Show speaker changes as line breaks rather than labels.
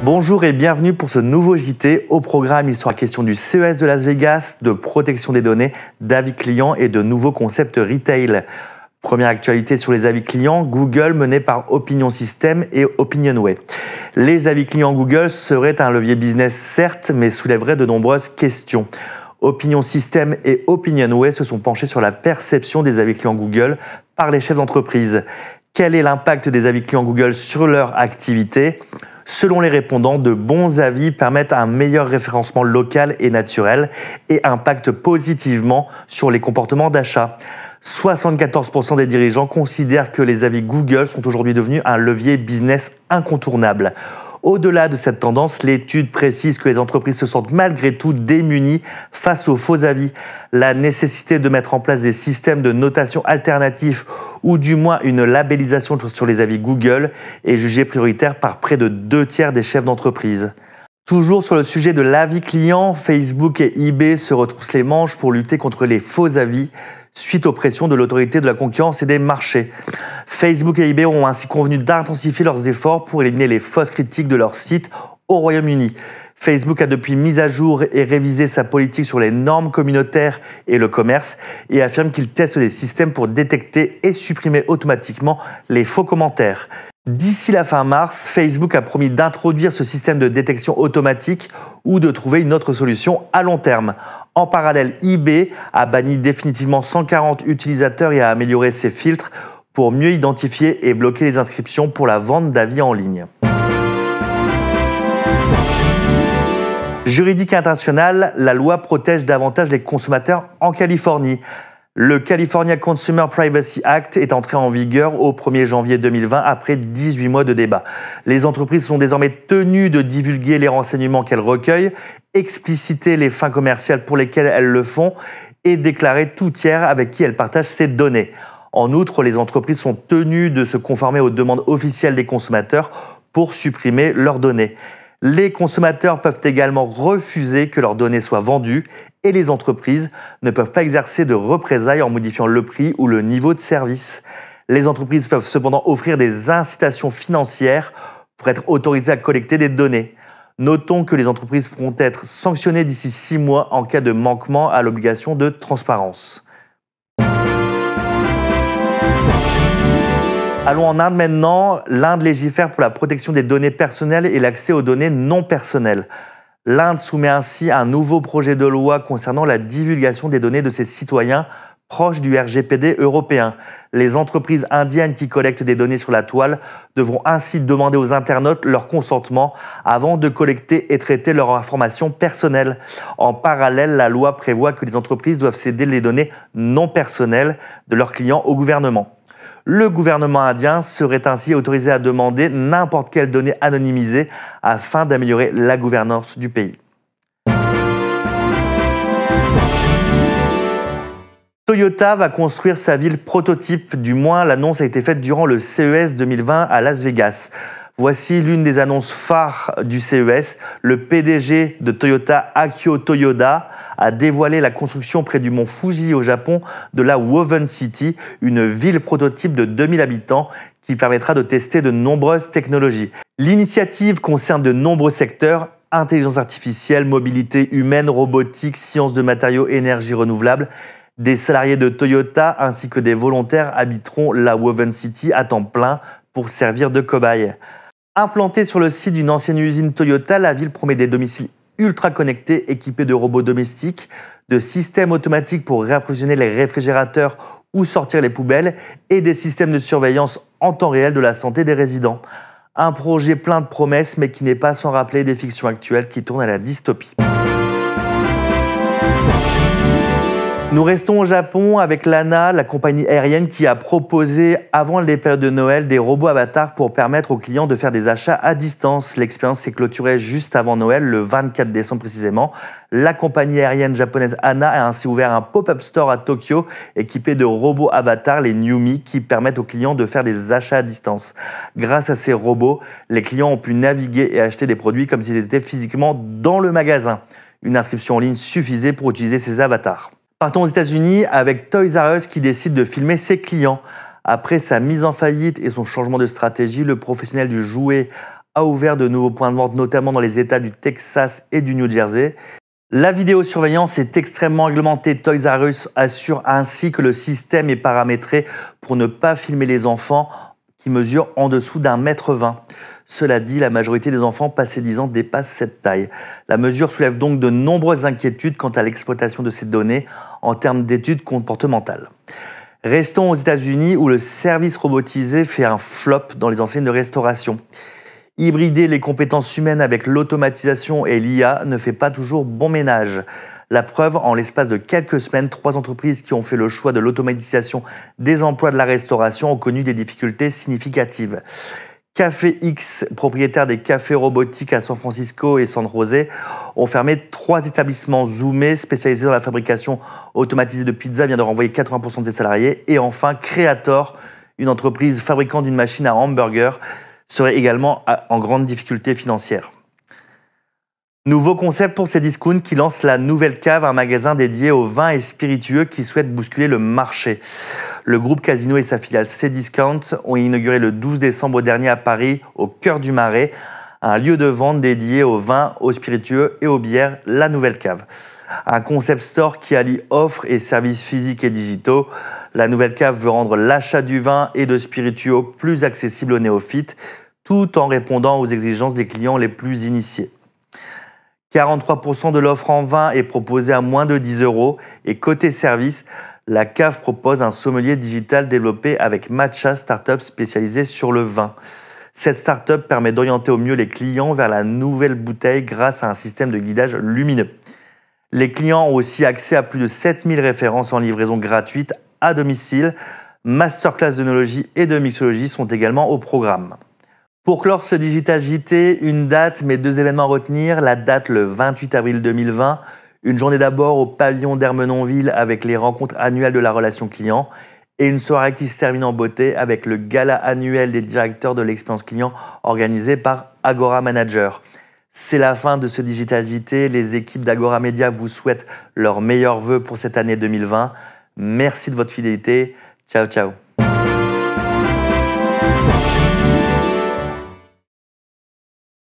Bonjour et bienvenue pour ce nouveau JT. Au programme, il sera question du CES de Las Vegas, de protection des données, d'avis clients et de nouveaux concepts retail. Première actualité sur les avis clients, Google mené par Opinion System et Opinionway. Les avis clients Google seraient un levier business certes, mais soulèveraient de nombreuses questions. Opinion System et Opinionway se sont penchés sur la perception des avis clients Google par les chefs d'entreprise. Quel est l'impact des avis clients Google sur leur activité ? Selon les répondants, de bons avis permettent un meilleur référencement local et naturel et impactent positivement sur les comportements d'achat. 74% des dirigeants considèrent que les avis Google sont aujourd'hui devenus un levier business incontournable. Au-delà de cette tendance, l'étude précise que les entreprises se sentent malgré tout démunies face aux faux avis. La nécessité de mettre en place des systèmes de notation alternatifs ou du moins une labellisation sur les avis Google est jugée prioritaire par près de 2/3 des chefs d'entreprise. Toujours sur le sujet de l'avis client, Facebook et eBay se retroussent les manches pour lutter contre les faux avis suite aux pressions de l'autorité de la concurrence et des marchés. Facebook et eBay ont ainsi convenu d'intensifier leurs efforts pour éliminer les fausses critiques de leur site au Royaume-Uni. Facebook a depuis mis à jour et révisé sa politique sur les normes communautaires et le commerce et affirme qu'il teste des systèmes pour détecter et supprimer automatiquement les faux commentaires. D'ici la fin mars, Facebook a promis d'introduire ce système de détection automatique ou de trouver une autre solution à long terme. En parallèle, eBay a banni définitivement 140 utilisateurs et a amélioré ses filtres pour mieux identifier et bloquer les inscriptions pour la vente d'avis en ligne. Juridique international, la loi protège davantage les consommateurs en Californie. Le California Consumer Privacy Act est entré en vigueur au 1er janvier 2020 après 18 mois de débat. Les entreprises sont désormais tenues de divulguer les renseignements qu'elles recueillent, expliciter les fins commerciales pour lesquelles elles le font et déclarer tout tiers avec qui elles partagent ces données. En outre, les entreprises sont tenues de se conformer aux demandes officielles des consommateurs pour supprimer leurs données. Les consommateurs peuvent également refuser que leurs données soient vendues et les entreprises ne peuvent pas exercer de représailles en modifiant le prix ou le niveau de service. Les entreprises peuvent cependant offrir des incitations financières pour être autorisées à collecter des données. Notons que les entreprises pourront être sanctionnées d'ici 6 mois en cas de manquement à l'obligation de transparence. Allons en Inde maintenant. L'Inde légifère pour la protection des données personnelles et l'accès aux données non personnelles. L'Inde soumet ainsi un nouveau projet de loi concernant la divulgation des données de ses citoyens proches du RGPD européen. Les entreprises indiennes qui collectent des données sur la toile devront ainsi demander aux internautes leur consentement avant de collecter et traiter leurs informations personnelles. En parallèle, la loi prévoit que les entreprises doivent céder les données non personnelles de leurs clients au gouvernement. Le gouvernement indien serait ainsi autorisé à demander n'importe quelle donnée anonymisée afin d'améliorer la gouvernance du pays. Toyota va construire sa ville prototype, du moins l'annonce a été faite durant le CES 2020 à Las Vegas. Voici l'une des annonces phares du CES. Le PDG de Toyota, Akio Toyoda, a dévoilé la construction près du mont Fuji au Japon de la Woven City, une ville prototype de 2000 habitants qui permettra de tester de nombreuses technologies. L'initiative concerne de nombreux secteurs: intelligence artificielle, mobilité humaine, robotique, sciences de matériaux, énergie renouvelable. Des salariés de Toyota ainsi que des volontaires habiteront la Woven City à temps plein pour servir de cobayes. Implantée sur le site d'une ancienne usine Toyota, la ville promet des domiciles ultra connectés équipés de robots domestiques, de systèmes automatiques pour réapprovisionner les réfrigérateurs ou sortir les poubelles et des systèmes de surveillance en temps réel de la santé des résidents. Un projet plein de promesses mais qui n'est pas sans rappeler des fictions actuelles qui tournent à la dystopie. Nous restons au Japon avec l'ANA, la compagnie aérienne qui a proposé avant les périodes de Noël des robots avatars pour permettre aux clients de faire des achats à distance. L'expérience s'est clôturée juste avant Noël, le 24 décembre précisément. La compagnie aérienne japonaise ANA a ainsi ouvert un pop-up store à Tokyo équipé de robots avatars, les Numi, qui permettent aux clients de faire des achats à distance. Grâce à ces robots, les clients ont pu naviguer et acheter des produits comme s'ils étaient physiquement dans le magasin. Une inscription en ligne suffisait pour utiliser ces avatars. Partons aux États-Unis avec Toys R Us qui décide de filmer ses clients. Après sa mise en faillite et son changement de stratégie, le professionnel du jouet a ouvert de nouveaux points de vente, notamment dans les États du Texas et du New Jersey. La vidéosurveillance est extrêmement réglementée. Toys R Us assure ainsi que le système est paramétré pour ne pas filmer les enfants qui mesurent en dessous d'1,20 m. Cela dit, la majorité des enfants passés 10 ans dépassent cette taille. La mesure soulève donc de nombreuses inquiétudes quant à l'exploitation de ces données en termes d'études comportementales. Restons aux États-Unis où le service robotisé fait un flop dans les enseignes de restauration. Hybrider les compétences humaines avec l'automatisation et l'IA ne fait pas toujours bon ménage. La preuve, en l'espace de quelques semaines, 3 entreprises qui ont fait le choix de l'automatisation des emplois de la restauration ont connu des difficultés significatives. Café X, propriétaire des cafés robotiques à San Francisco et San José, ont fermé 3 établissements zoomés spécialisés dans la fabrication automatisée de pizza, vient de renvoyer 80% de ses salariés. Et enfin, Creator, une entreprise fabricant d'une machine à hamburger, serait également en grande difficulté financière. Nouveau concept pour Cdiscount qui lance la Nouvelle Cave, un magasin dédié aux vins et spiritueux qui souhaite bousculer le marché. Le groupe Casino et sa filiale Cdiscount ont inauguré le 12 décembre dernier à Paris, au cœur du Marais, un lieu de vente dédié aux vins, aux spiritueux et aux bières, la Nouvelle Cave. Un concept store qui allie offres et services physiques et digitaux. La Nouvelle Cave veut rendre l'achat du vin et de spiritueux plus accessible aux néophytes, tout en répondant aux exigences des clients les plus initiés. 43% de l'offre en vin est proposée à moins de 10 € et côté service, la cave propose un sommelier digital développé avec Matcha, start-up spécialisée sur le vin. Cette start-up permet d'orienter au mieux les clients vers la nouvelle bouteille grâce à un système de guidage lumineux. Les clients ont aussi accès à plus de 7000 références en livraison gratuite à domicile. Masterclass d'œnologie et de mixologie sont également au programme. Pour clore ce Digital JT, une date, mais 2 événements à retenir. La date, le 28 avril 2020, une journée d'abord au pavillon d'Ermenonville avec les rencontres annuelles de la relation client et une soirée qui se termine en beauté avec le gala annuel des directeurs de l'expérience client organisé par Agora Manager. C'est la fin de ce Digital JT. Les équipes d'Agora Media vous souhaitent leurs meilleurs vœux pour cette année 2020. Merci de votre fidélité. Ciao, ciao.